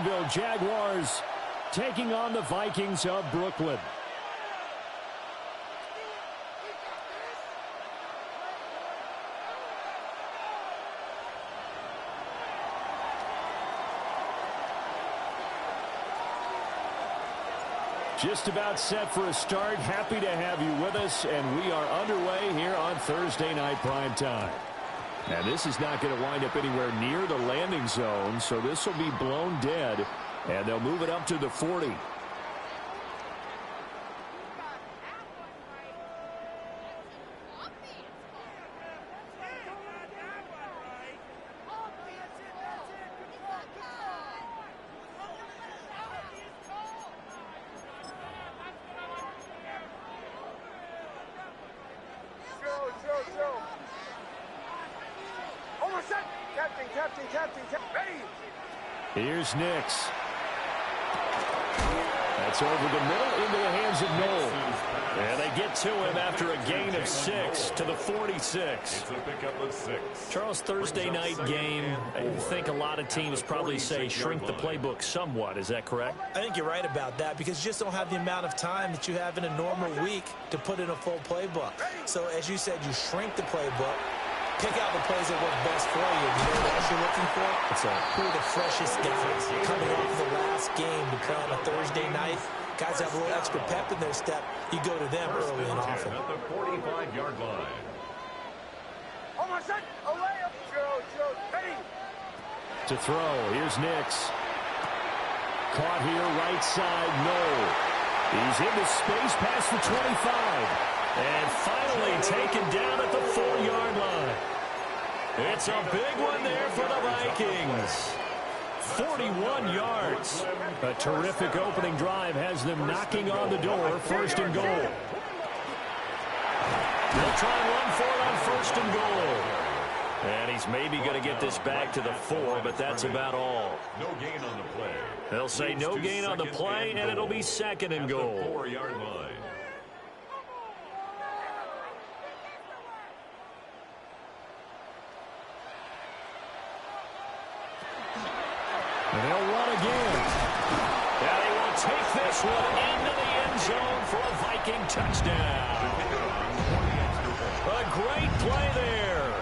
Jaguars taking on the Vikings of Brooklyn. Just about set for a start. Happy to have you with us, and we are underway here on Thursday Night Prime Time. And this is not going to wind up anywhere near the landing zone, so this will be blown dead, and they'll move it up to the 40. Here's Nix. That's over the middle into the hands of Noel. And they get to him after a gain of 6 to the 46. It's a pickup of 6. Charles, Thursday night game, I think a lot of teams probably say shrink the playbook somewhat. Is that correct? I think you're right about that because you just don't have the amount of time that you have in a normal week to put in a full playbook. So as you said, you shrink the playbook. Pick out the plays that work best for you. You know what else you're looking for? Who are the freshest guys coming off the last game to play on a Thursday night? Guys have a little extra pep in their step. You go to them early and often. At the 45-yard line. To throw, here's Nix. Caught here, right side, Noel. He's into space past the 25. And finally taken down at the 4-yard line. It's a big one there for the Vikings. 41 yards. A terrific opening drive has them knocking on the door, 1st and goal. They'll try and run for it on 1st and goal. And he's maybe going to get this back to the 4, but that's about all. No gain on the play. They'll say no gain on the play, and it'll be 2nd and goal. At the 4-yard line. And they'll run again. And they will take this one into the end zone for a Viking touchdown. A great play there.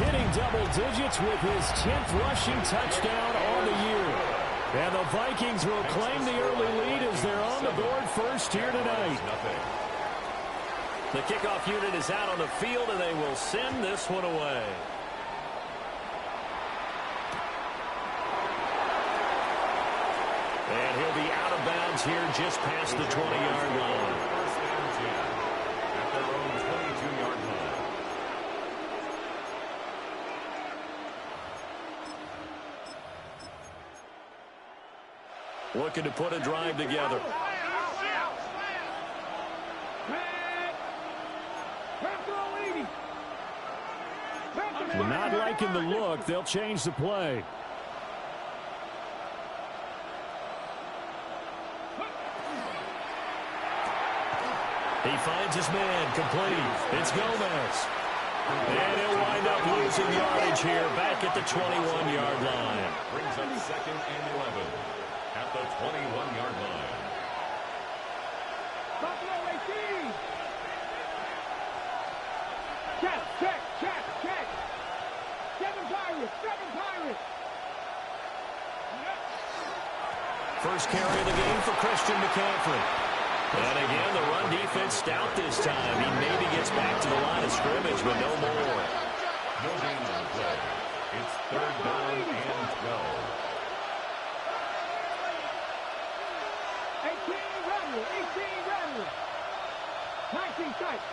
Hitting double digits with his 10th rushing touchdown on the year. And the Vikings will claim the early lead as they're on the board first here tonight. The kickoff unit is out on the field, and they will send this one away. And he'll be out of bounds here just past the 20-yard line. First and 10 at their own 22-yard line. Looking to put a drive together. Not liking the look. They'll change the play. He finds his man, complete. It's Gomez. And he'll wind up losing yardage here back at the 21-yard line. Brings up 2nd and 11 at the 21-yard line. Buffalo 18. Check. 7 Pirates. First carry of the game for Christian McCaffrey. And again, the run defense stout this time. He maybe gets back to the line of scrimmage, but no more. No gain on the play. It's 3rd down and 12. 18 Rattler. 19 tight.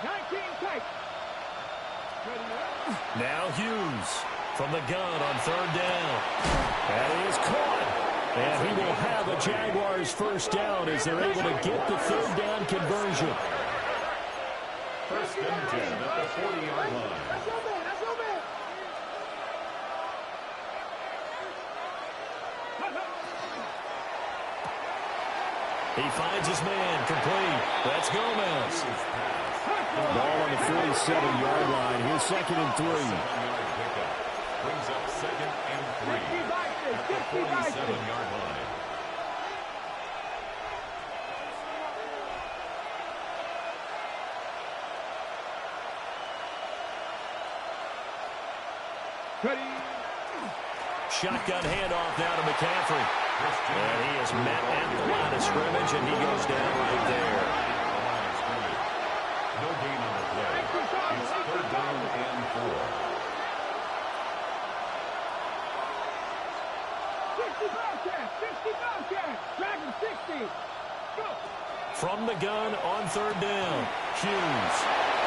Now Hughes from the gun on 3rd down. That is caught. And he will have a Jaguars first down as they're able to get the 3rd down conversion. 1st and 10 at the 40-yard line. He finds his man, complete. That's Gomez. Ball on the 47-yard line. Here's 2nd and 3. Brings up 2nd and 3 at the 47-yard line. Ready. Shotgun handoff now to McCaffrey. And he is met at the line of scrimmage, and he goes down right there. No gain on the play. It's third down and 4. 60 Bobcats. 60 Bobcats. Dragon 60. Go. From the gun on third down, Hughes.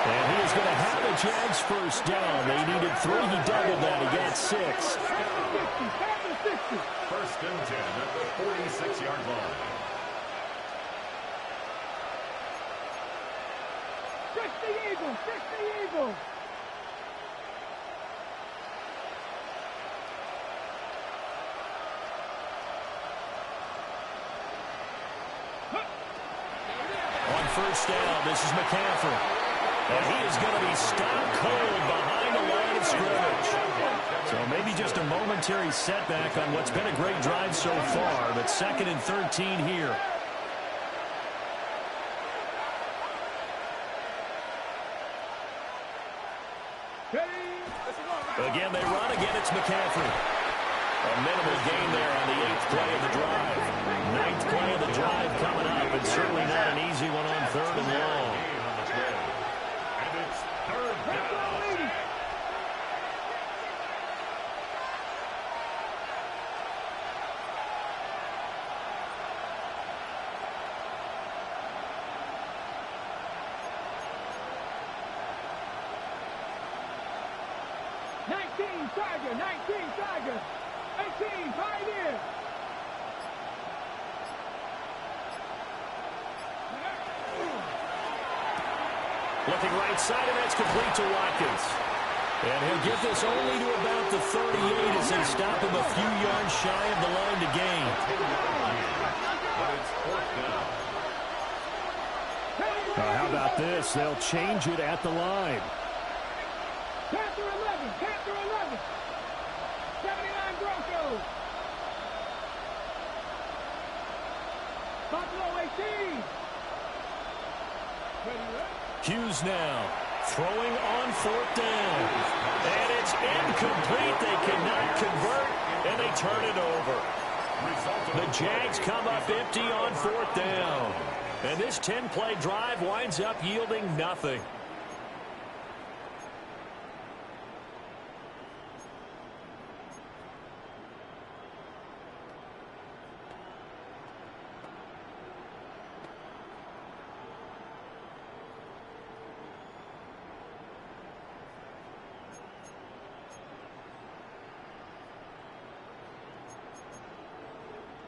And he is going to have the Jags first down. They needed 3. He doubled that. He got 6. 60. First and 10 at the 46-yard line. 60 Eagles. 60 Eagles. On first down, this is McCaffrey. And he is going to be stopped cold behind the line of scrimmage. So maybe just a momentary setback on what's been a great drive so far, but 2nd and 13 here. Again, they run. Again, it's McCaffrey. A minimal gain there on the 8th play of the drive. 9th play of the drive coming up, and certainly not an easy one on 3rd and long. And it's third down. Tiger. 19 Tiger. 18 Pioneer. Looking right side, and that's complete to Watkins. And he'll get this only to about the 38 as they stop him a few yards shy of the line to gain. But it's fourth down. How about this? They'll change it at the line. Panther 11. Panther 11. 79 Broncos. Buffalo 18. Hughes now throwing on 4th down. And it's incomplete. They cannot convert, and they turn it over. The Jags come up empty on 4th down. And this 10-play drive winds up yielding nothing.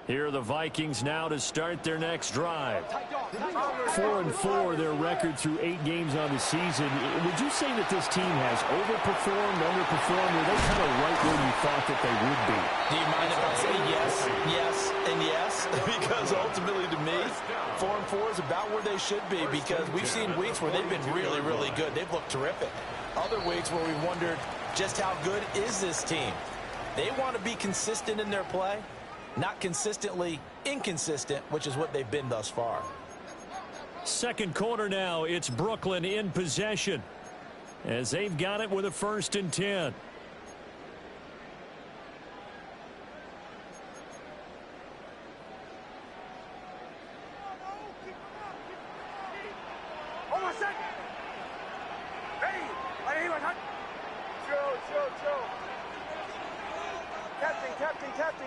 Here are the Vikings now to start their next drive. 4-4 their record through 8 games on the season. Would you say that this team has overperformed, underperformed, or they kind of right where you thought that they would be? Do you mind if I say yes, yes, and yes? Because ultimately to me, 4-4 is about where they should be, because we've seen weeks where they've been really, really good. They've looked terrific. Other weeks where we wondered just how good is this team. They want to be consistent in their play. Not consistently inconsistent, which is what they've been thus far. Second quarter now, it's Brooklyn in possession as they've got it with a 1st and 10.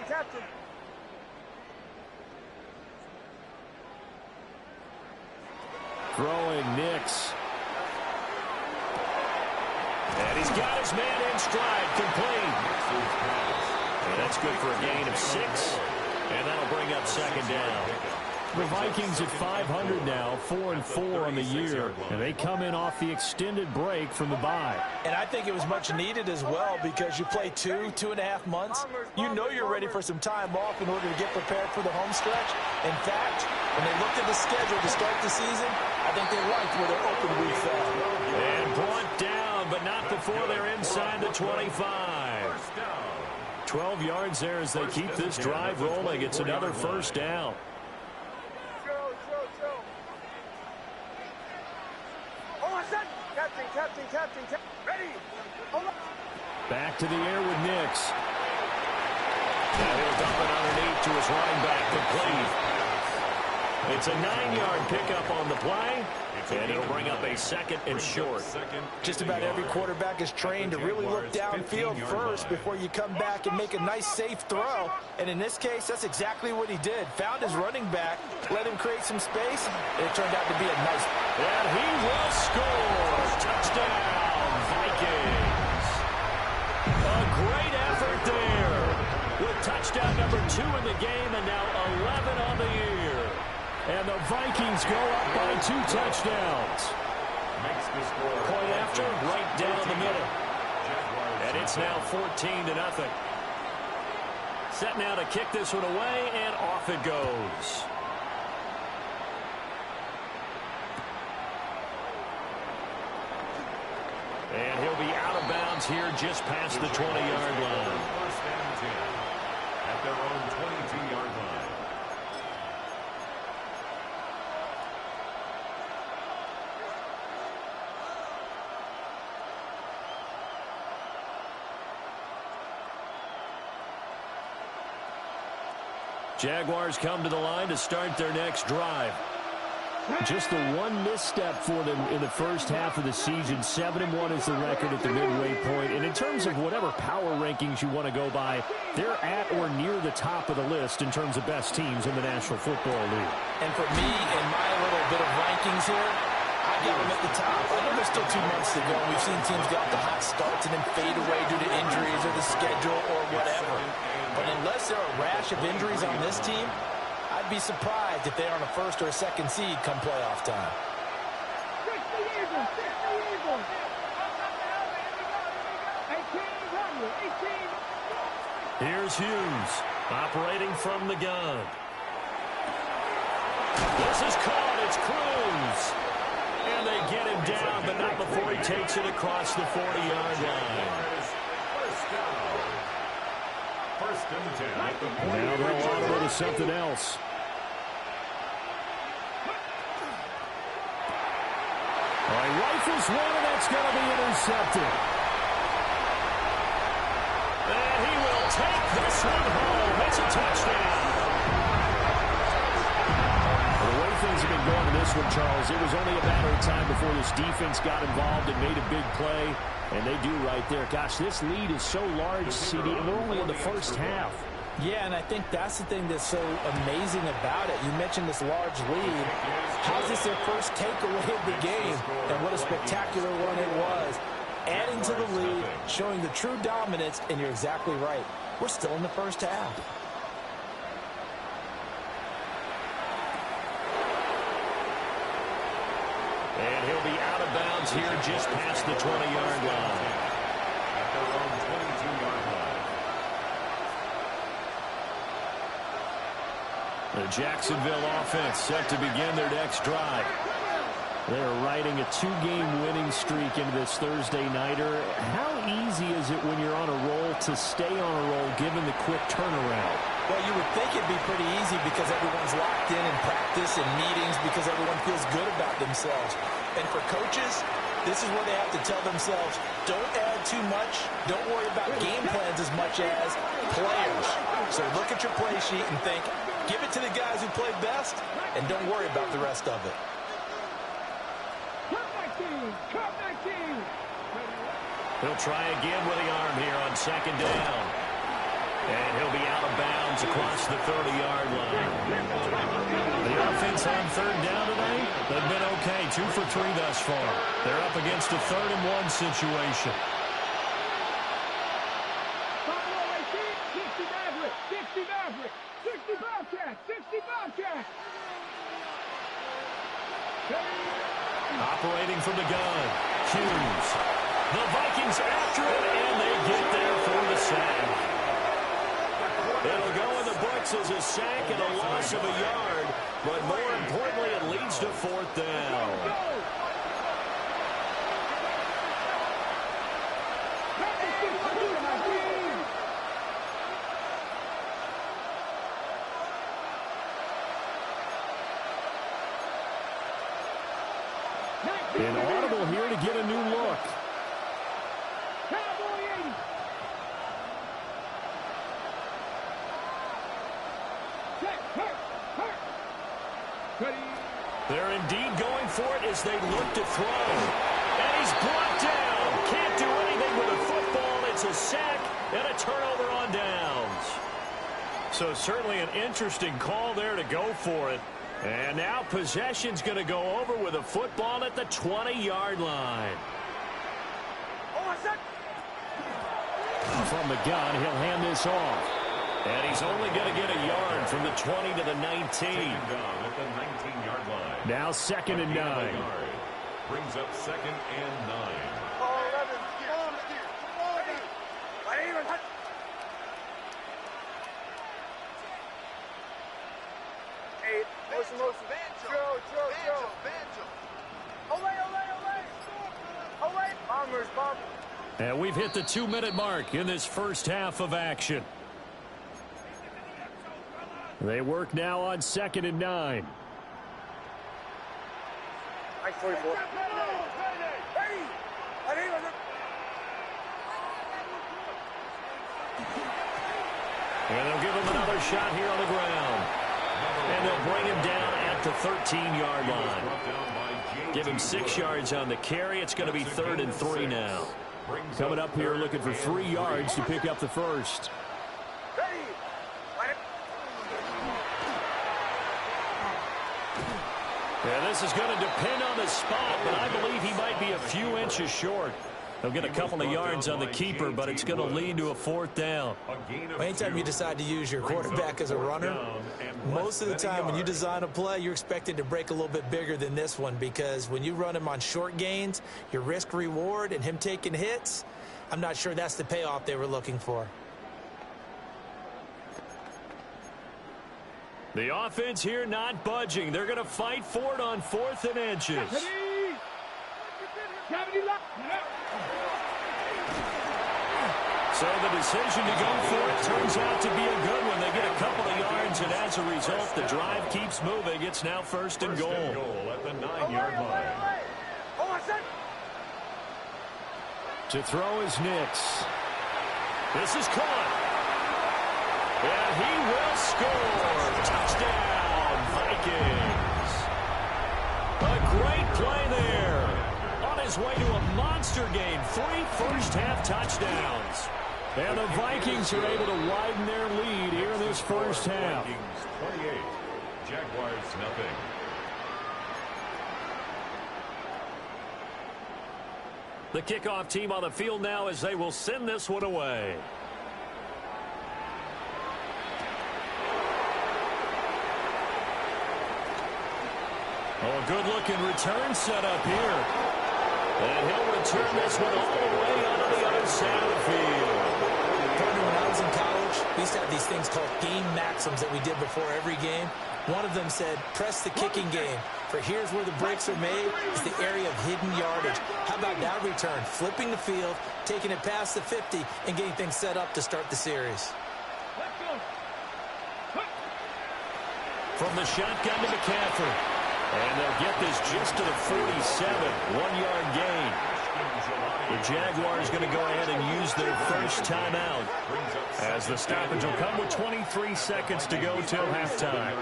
Captain. Throwing Nix. And he's got his man in stride, complete. And that's good for a gain of 6. And that'll bring up 2nd down. The Vikings at 500 now, 4-4 on the year, and they come in off the extended break from the bye. And I think it was much needed as well, because you play 2.5 months. You know you're ready for some time off in order to get prepared for the home stretch. In fact, when they looked at the schedule to start the season, I think they liked where their open week fell. And brought down, but not before they're inside the 25. 12 yards there as they keep this drive rolling. It's another 1st down. Captain. Ready. Back to the air with Nix. Now he'll dump it underneath to his running back, complete. It's a 9-yard pickup on the play, and it'll bring up a second and short. Just about every quarterback is trained to really look downfield first before you come back and make a nice, safe throw. And in this case, that's exactly what he did. Found his running back, let him create some space, and it turned out to be a nice. And he will score. Touchdown, Vikings. A great effort there. With touchdown number 2 in the game and now 11 on the year. And the Vikings go up by 2 touchdowns. Point after, right down the middle. And it's now 14-0. Set now to kick this one away, and off it goes. And he'll be out of bounds here just past the 20-yard line. First and 10 at their own 22-yard line. Jaguars come to the line to start their next drive. Just the one misstep for them in the first half of the season. 7-1 is the record at the midway point. And in terms of whatever power rankings you want to go by, they're at or near the top of the list in terms of best teams in the National Football League. And for me, in my little bit of rankings here, I got them at the top. I know there's still 2 months to go. We've seen teams get off the hot starts and then fade away due to injuries or the schedule or whatever. But unless there are a rash of injuries on this team, I'd be surprised if they're on a first or a second seed come playoff time. 60 Eagles, 60 Eagles. 18. Here's Hughes operating from the gun. This is caught. It's Cruz. And they get him down, but not before he takes it across the 40-yard line. First and 10 at the 40. Now they'll auto to something else. All right, rifles one, and that's going to be intercepted. And he will take this one home. It's a touchdown. The way things have been going in this one, Charles, it was only a matter of time before this defense got involved and made a big play. And they do right there. Gosh, this lead is so large, CD, and we're only in the first half. Yeah, and I think that's the thing that's so amazing about it. You mentioned this large lead. How's this their first takeaway of the game? And what a spectacular one it was. Adding to the lead, showing the true dominance, and you're exactly right. We're still in the first half. And he'll be out of bounds here just past the 20-yard line. At their own 22-yard line. The Jacksonville offense set to begin their next drive. They're riding a 2-game winning streak into this Thursday nighter. How easy is it when you're on a roll to stay on a roll given the quick turnaround? Well, you would think it'd be pretty easy because everyone's locked in practice and meetings because everyone feels good about themselves. And for coaches, this is where they have to tell themselves, don't add too much, don't worry about game plans as much as players. So look at your play sheet and think, give it to the guys who played best, and don't worry about the rest of it. He'll try again with the arm here on second down. And he'll be out of bounds across the 30-yard line. The offense on third down today, they've been okay. 2 for 3 thus far. They're up against a 3rd-and-1 situation. 60 Bobcats, 60 Bobcats. Operating from the gun, Hughes. The Vikings after it, and they get there for the sack. It'll go in the books as a sack and a loss of a yard, but more importantly, it leads to 4th down. An audible here to get a new look. Set. Hurt. Ready. They're indeed going for it as they look to throw. And he's brought down. Can't do anything with a football. It's a sack and a turnover on downs. So certainly an interesting call there to go for it. And now possession's going to go over with a football at the 20-yard line. From the gun, he'll hand this off. And he's only going to get a yard from the 20 to the 19. Second down at the 19-yard line. Now 2nd and 9. Brings up 2nd and 9. And we've hit the 2-minute mark in this first half of action. They work now on 2nd and 9. And they'll give him another shot here on the ground. And they'll bring him down at the 13-yard line. Give him 6 yards on the carry. It's going to be 3rd and 3 now. Coming up here looking for 3 yards to pick up the first. Yeah, this is going to depend on the spot, but I believe he might be a few inches short. He'll get a couple of yards on the keeper, but it's going to lead to a 4th down. Anytime you decide to use your quarterback as a runner, most of the time when you design a play, you're expected to break a little bit bigger than this one, because when you run him on short gains, your risk-reward and him taking hits, I'm not sure that's the payoff they were looking for. The offense here not budging. They're going to fight for it on 4th and inches. So the decision to go for it turns out to be a good one. They get a couple of yards, and as a result, the drive keeps moving. It's now 1st and goal. At the 9-yard line. To throw is Nix. This is caught. And he will score. Touchdown, Vikings. A great play there. On his way to a monster game. 3 first-half touchdowns. And the Vikings are able to widen their lead here in this first half. Vikings 28, Jaguars nothing. The kickoff team on the field now as they will send this one away. Oh, a good-looking return set up here. And he'll return this one all the way onto the other side of the field. Partner, when I was in college, we used to have these things called game maxims that we did before every game. One of them said, press the kicking game. For here's where the breaks are made. It's the area of hidden yardage. How about that return? Flipping the field, taking it past the 50, and getting things set up to start the series. From the shotgun to McCaffrey. And they'll get this just to the 47, 1-yard gain. The Jaguars going to go ahead and use their first timeout as the stoppage will come with 23 seconds to go till halftime.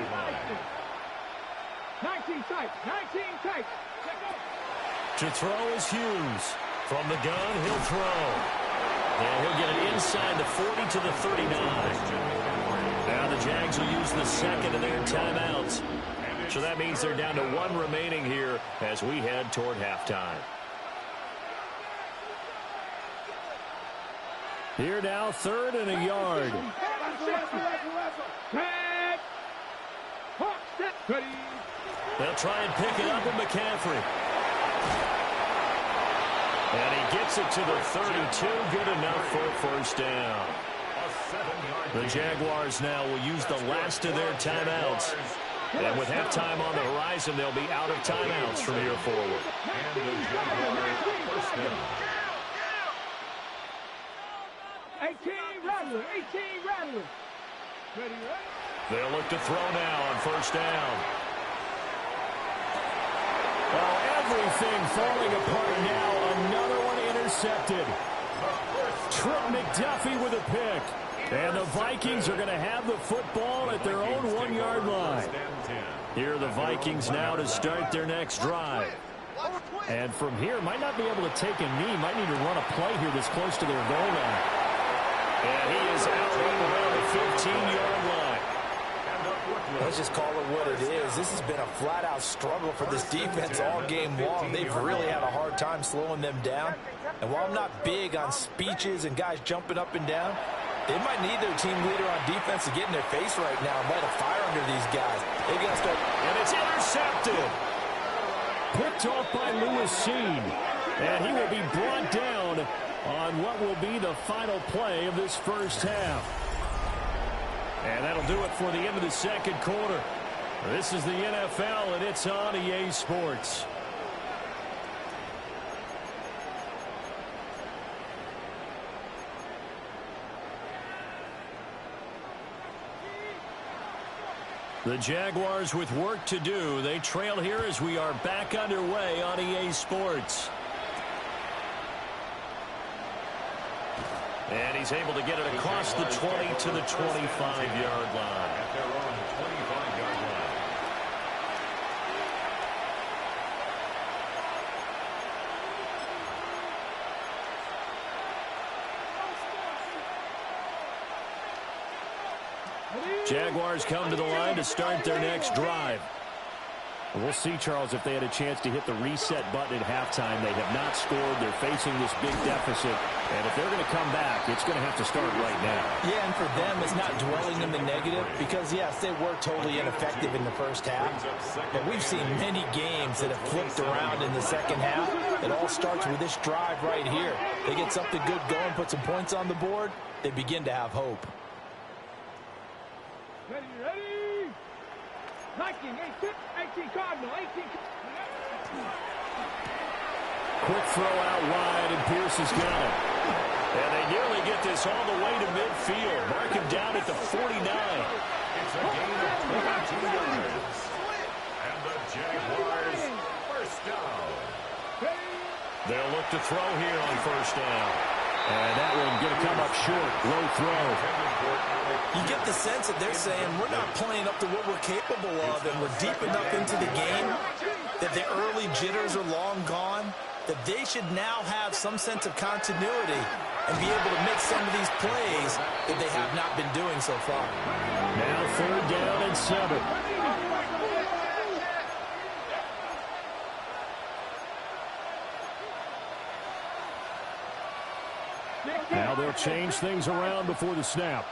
19 tight. To throw is Hughes. From the gun, he'll throw. And he'll get it inside the 40 to the 39. Now the Jags will use the second of their timeouts. So that means they're down to 1 remaining here as we head toward halftime. Here now, 3rd and a yard. They'll try and pick it up with McCaffrey. And he gets it to the 32. Good enough for a first down. The Jaguars now will use the last of their timeouts. And with halftime on the horizon, they'll be out of timeouts from here forward. And the Jaguars first down. 18 Rattler. Ready? They'll look to throw now on first down. Oh, everything falling apart now. Another one intercepted. Trent McDuffie with a pick. And the Vikings are going to have the football at their own 1-yard line. Here are the Vikings now to start their next drive. And from here, might not be able to take a knee. Might need to run a play here that's close to their goal line. And he is out around the 15-yard line. Let's just call it what it is. This has been a flat-out struggle for this defense all game long. They've really had a hard time slowing them down. And while I'm not big on speeches and guys jumping up and down, they might need their team leader on defense to get in their face right now and light a fire under these guys. They got to start. And it's intercepted. Picked off by Lewis Cine. And he will be brought down on what will be the final play of this first half. And that'll do it for the end of the second quarter. This is the NFL, and it's on EA Sports. The Jaguars with work to do. They trail here as we are back underway on EA Sports. And he's able to get it across the 20 to the 25-yard line. At their own 25-yard line. Jaguars come to the line to start their next drive. We'll see, Charles, if they had a chance to hit the reset button at halftime. They have not scored. They're facing this big deficit. And if they're going to come back, it's going to have to start right now. Yeah, and for them, it's not dwelling in the negative because, yes, they were totally ineffective in the first half. But we've seen many games that have flipped around in the second half. It all starts with this drive right here. They get something good going, put some points on the board, they begin to have hope. Ready, ready. 19, 18 Cardinal, 18. Quick throw out wide, and Pierce has got it. And they nearly get this all the way to midfield. Mark him down at the 49. It's a gain of 22 yards. And the Jaguars first down. They'll look to throw here on first down. And that one going to come up short. Low throw. You get the sense that they're saying we're not playing up to what we're capable of, and we're deep enough into the game that the early jitters are long gone, that they should now have some sense of continuity and be able to make some of these plays that they have not been doing so far. Now third down and 7. Now they'll change things around before the snap.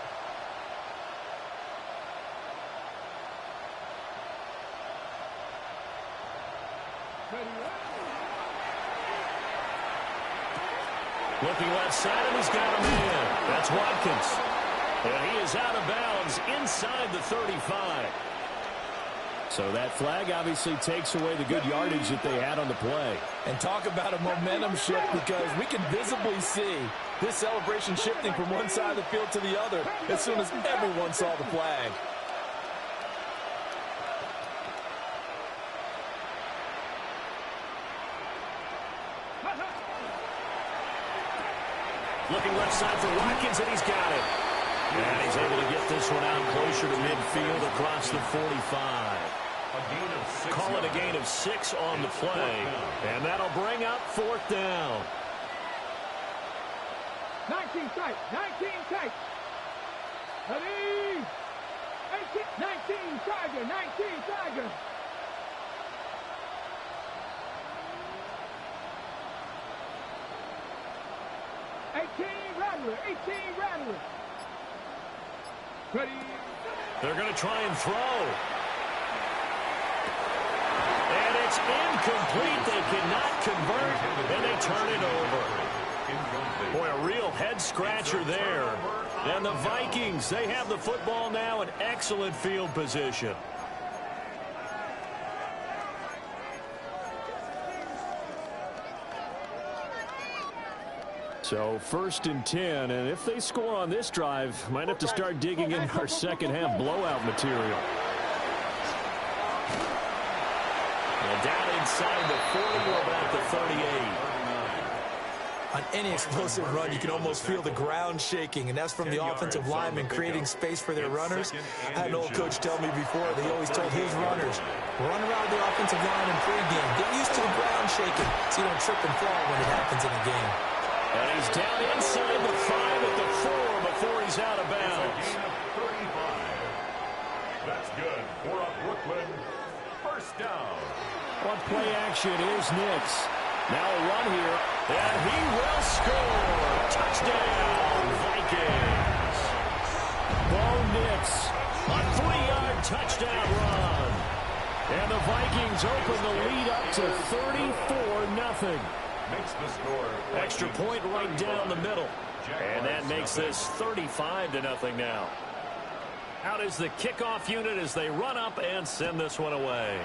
Looking left side, and he's got him in. That's Watkins. And he is out of bounds inside the 35. So that flag obviously takes away the good yardage that they had on the play. And talk about a momentum shift, because we can visibly see this celebration shifting from one side of the field to the other as soon as everyone saw the flag. Looking left side for Watkins, and he's got it. And he's able to get this one out closer to midfield across the 45. Call it a gain of 6 on the play. And that'll bring up fourth down. 19 tight, 19 tight. Ready? 18, 19 Tiger, 19 Tiger. Rattler, 18 Rattler. Ready? They're going to try and throw. And it's incomplete. They cannot convert, and they turn it over. Boy, a real head-scratcher there. And the Vikings, they have the football now in excellent field position. So first and 10, and if they score on this drive, might have to start digging in our second half blowout material. And down inside the 40 or about the 38. On any explosive run, you can almost feel the ground shaking, and that's from the offensive linemen creating space for their runners. I had an old coach tell me before, he always told his runners, run around the offensive line in pregame. Get used to the ground shaking so you don't trip and fall when it happens in a game. And he's down inside the 5 at the 4 before he's out of bounds. That's good for a Brooklyn first down. On play action is Nix. Now a run here, and he will score. Touchdown, Vikings. Bo Nix, a 3-yard touchdown run. And the Vikings open the lead up to 34-0. Makes the score. Extra point right down the middle. And that makes this 35-0 now. Out is the kickoff unit as they run up and send this one away.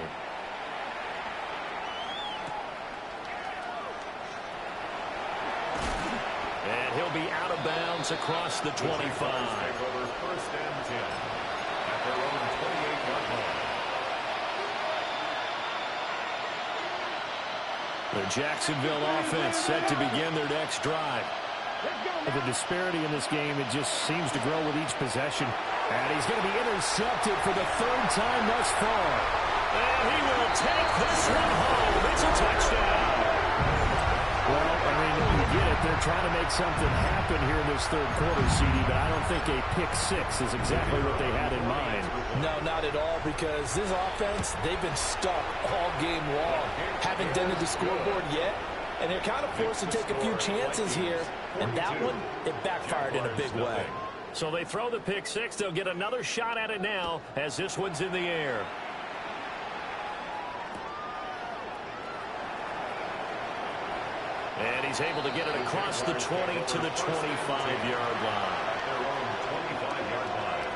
And he'll be out of bounds across the 25. Take over first and 10 at their own 28-yard line. The Jacksonville offense set to begin their next drive. The disparity in this game, it just seems to grow with each possession. And he's going to be intercepted for the 3rd time thus far. And he will take this one home. It's a touchdown. Well, I mean, we get it. They're trying to make something happen here in this 3rd quarter, CD, but I don't think a pick 6 is exactly what they had in mind. No, not at all, because this offense, they've been stuck all game long. Haven't dented the scoreboard yet, and they're kind of forced to take a few chances here. And that one, it backfired in a big way. So they throw the pick 6. They'll get another shot at it now as this one's in the air. And he's able to get it across the 20 to the 25-yard line. At their own 25-yard line.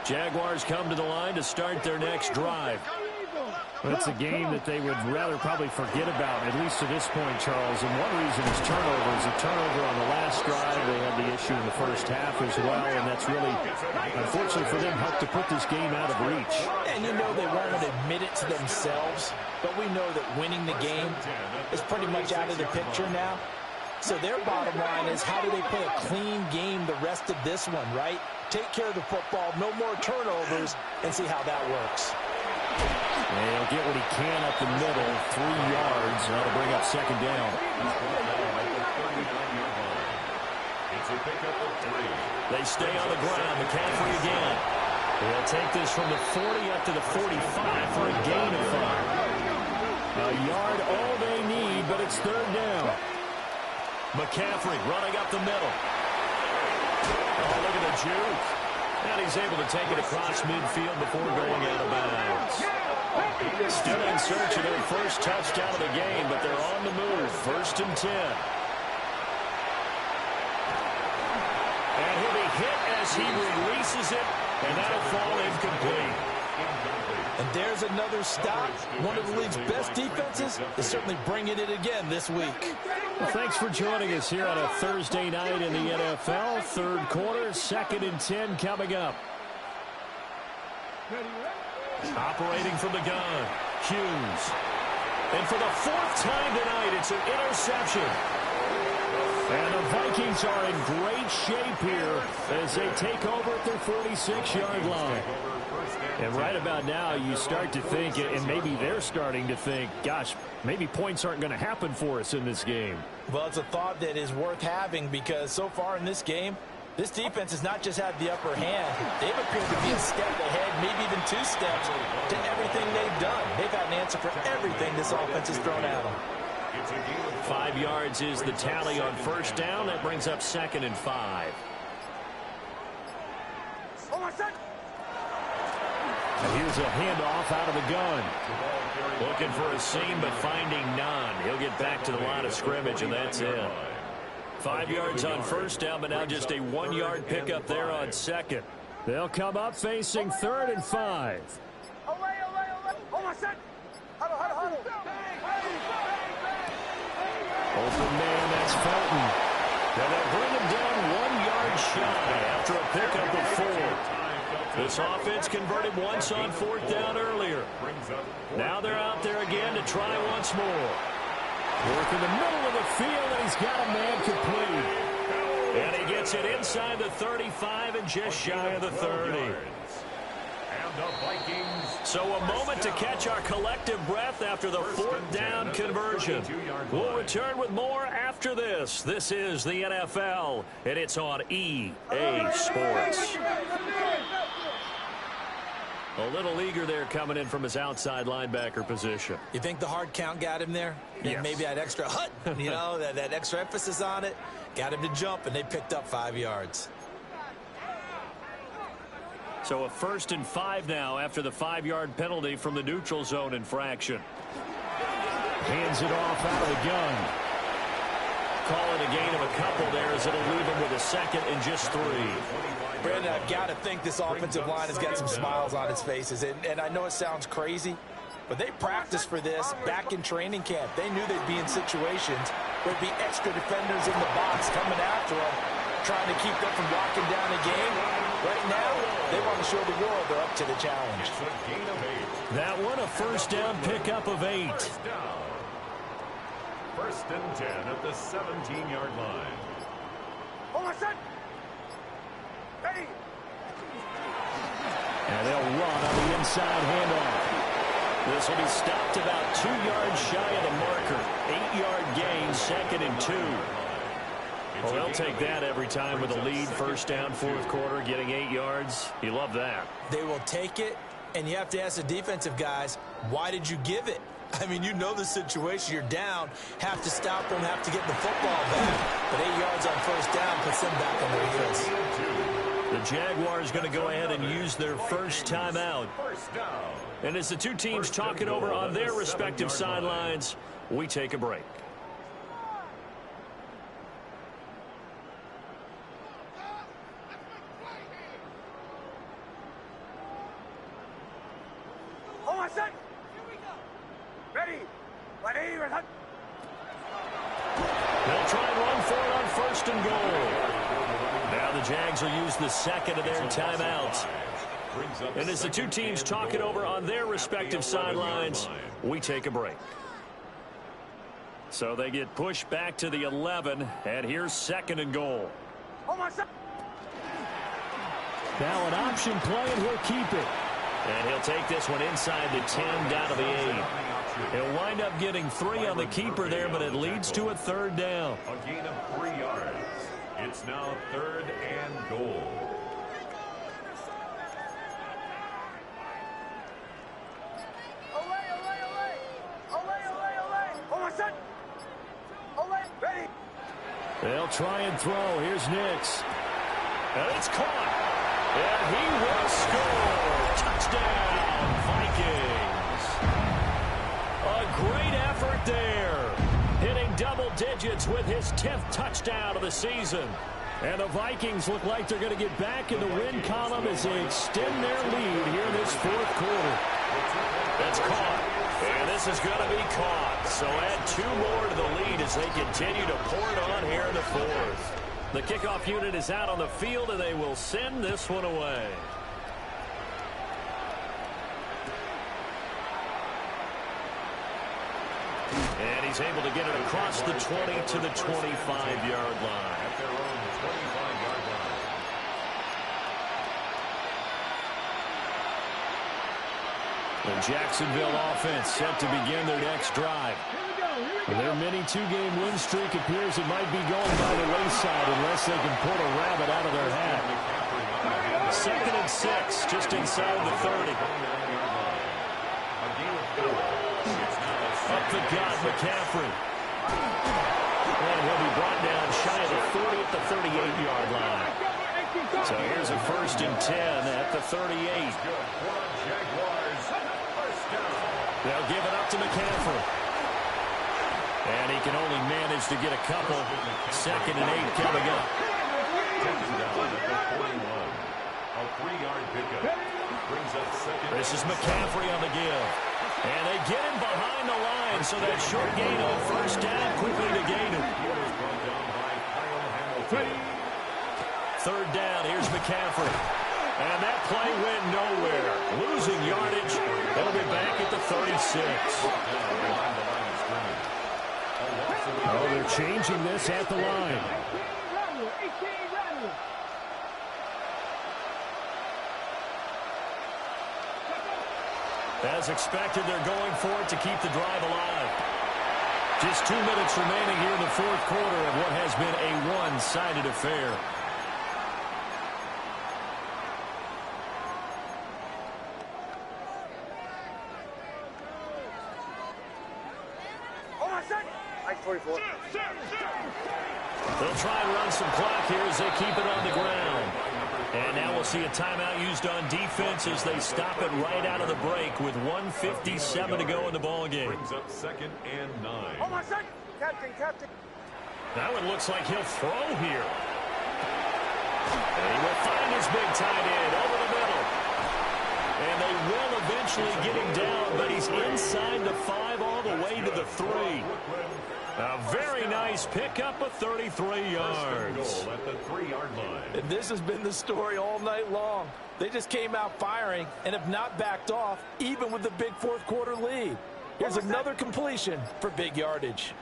Jaguars come to the line to start their next drive. But it's a game that they would rather probably forget about, at least to this point, Charles. And one reason is turnovers. A turnover on the last drive. They had the issue in the first half as well, and that's really, unfortunately for them, helped to put this game out of reach. And you know they won't admit it to themselves, but we know that winning the game is pretty much out of the picture now. So their bottom line is, how do they play a clean game the rest of this one, right? Take care of the football, no more turnovers, and see how that works. And he'll get what he can up the middle, 3 yards. That'll bring up 2nd down. It's a pickup of 3. They stay on the ground. McCaffrey again. They'll take this from the 40 up to the 45 for a gain of 5. A yard all they need, but it's 3rd down. McCaffrey running up the middle. Oh, look at the juke. And he's able to take it across midfield before going out of bounds. Still in search of their first touchdown of the game, but they're on the move. 1st and 10. And he'll be hit as he releases it, and that'll fall incomplete. And there's another stop. One of the league's best defenses is certainly bringing it again this week. Well, thanks for joining us here on a Thursday night in the NFL. 3rd quarter, 2nd and 10 coming up. Operating from the gun, Hughes. And for the 4th time tonight, it's an interception. And the Vikings are in great shape here as they take over at their 46-yard line. And right about now, you start to think, and maybe they're starting to think, gosh, maybe points aren't going to happen for us in this game. Well, it's a thought that is worth having, because so far in this game, this defense has not just had the upper hand. They've appeared to be a step ahead, maybe even 2 steps, to everything they've done. They've had an answer for everything this offense has thrown at them. 5 yards is the tally on 1st down. That brings up 2nd and 5. And here's a handoff out of the gun. Looking for a seam, but finding none. He'll get back to the line of scrimmage, and that's it. 5 yards on 1st down, but now just a 1-yard pickup there on 2nd. They'll come up facing 3rd and 5. Open man, that's Felton. And they'll bring him down 1 yard shy after a pickup of 4. This offense converted once on 4th down earlier. Now they're out there again to try once more. Work in the middle of the field, and he's got a man complete. And he gets it inside the 35 and just shy of the 30. And the Vikings. So a moment to catch our collective breath after the 4th down conversion. We'll return with more after this. This is the NFL, and it's on EA Sports. A little eager there coming in from his outside linebacker position. You think the hard count got him there? Yes. And maybe that extra hut, you know, that extra emphasis on it, got him to jump, and they picked up 5 yards. So a 1st and 5 now after the 5-yard penalty from the neutral zone infraction. Hands it off out of the gun. Call it a gain of a couple there as it'll leave him with a 2nd and just 3. Brandon, I've got to think this offensive line has got some smiles on its faces. And I know it sounds crazy, but they practiced for this back in training camp. They knew they'd be in situations where there'd be extra defenders in the box coming after them, trying to keep them from locking down the game. Right now, they want to show the world they're up to the challenge. That one a 1st down pickup of 8. 1st and 10 at the 17-yard line. Hold on, son. Ready. And they'll run on the inside handoff. This will be stopped about 2 yards shy of the marker. 8-yard gain, 2nd and 2. Well, they'll take that every time with a lead. 1st down, 4th quarter, getting 8 yards. You love that. They will take it, and you have to ask the defensive guys, why did you give it? I mean, you know the situation. You're down, have to stop them, have to get the football back. But 8 yards on 1st down puts them back on their heels. The Jaguars going to go ahead and use their first timeout. And as the two teams talk it over on their respective sidelines, we take a break. Hold on, son. Ready. They'll try and run for it on 1st and goal. Now the Jags will use the 2nd of their timeouts. And as the two teams talk it over on their respective sidelines, we take a break. So they get pushed back to the 11, and here's 2nd and goal. Hold on, son. Now an option play, and he'll keep it. And he'll take this one inside the 10 down to the 8. He'll wind up getting 3 on the keeper there, but it leads to a 3rd down. A gain of 3 yards. It's now 3rd and goal. Hold on, son. Ready. They'll try and throw. Here's Nix. And it's caught. And he will score. Touchdown, Vikings. A great effort there. Hitting double digits with his 10th touchdown of the season. And the Vikings look like they're going to get back in the win column as they extend their lead here in this 4th quarter. That's caught. And this is going to be caught. So add 2 more to the lead as they continue to pour it on here in the 4th. The kickoff unit is out on the field, and they will send this one away. And he's able to get it across the 20 to the 25-yard line. At their own 25-yard line. The Jacksonville offense set to begin their next drive. Their mini 2-game win streak appears it might be going by the wayside unless they can pull a rabbit out of their hat. 2nd and 6, just inside the 30. Up the gut, McCaffrey. And he'll be brought down shy of the 40 at the 38-yard line. So here's a 1st and 10 at the 38. They'll give it up to McCaffrey. And he can only manage to get a couple. 2nd and 8 coming up. A 3-yard pickup. Brings up 2nd. This is McCaffrey on the give. And they get him behind the line, so that short gain on 1st down quickly to gain him. He was brought down by Kyle Third down, here's McCaffrey. And that play went nowhere. Losing yardage. They'll be back at the 36. Oh, they're changing this at the line. As expected, they're going for it to keep the drive alive. Just 2 minutes remaining here in the fourth quarter of what has been a one-sided affair. They'll try and run some clock here as they keep it on the ground. And now we'll see a timeout used on defense as they stop it right out of the break with 1:57 to go in the ballgame. Brings up 2nd and 9. Oh, my second. Captain. Now it looks like he'll throw here. And he will find his big tight end over the middle. And they will eventually get him down, but he's inside the 5 all the way to the 3. A very nice pickup of 33 yards. Goal at the 3-yard line. And this has been the story all night long. They just came out firing and have not backed off, even with the big fourth quarter lead. Here's another completion for big yardage.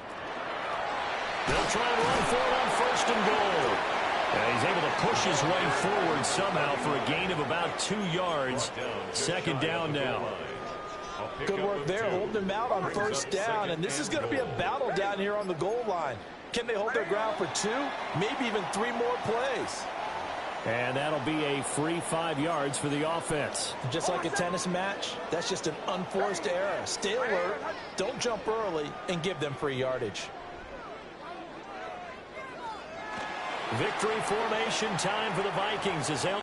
They'll try and run for it on 1st and goal. And he's able to push his way forward somehow for a gain of about 2 yards. 2nd down now. Good work there, holding them out on 1st down. And this is going to be a battle down here on the goal line. Can they hold their ground for 2, maybe even 3 more plays? And that'll be a free 5 yards for the offense. Just like a tennis match, that's just an unforced error. Stay alert, don't jump early, and give them free yardage. Victory formation time for the Vikings as they'll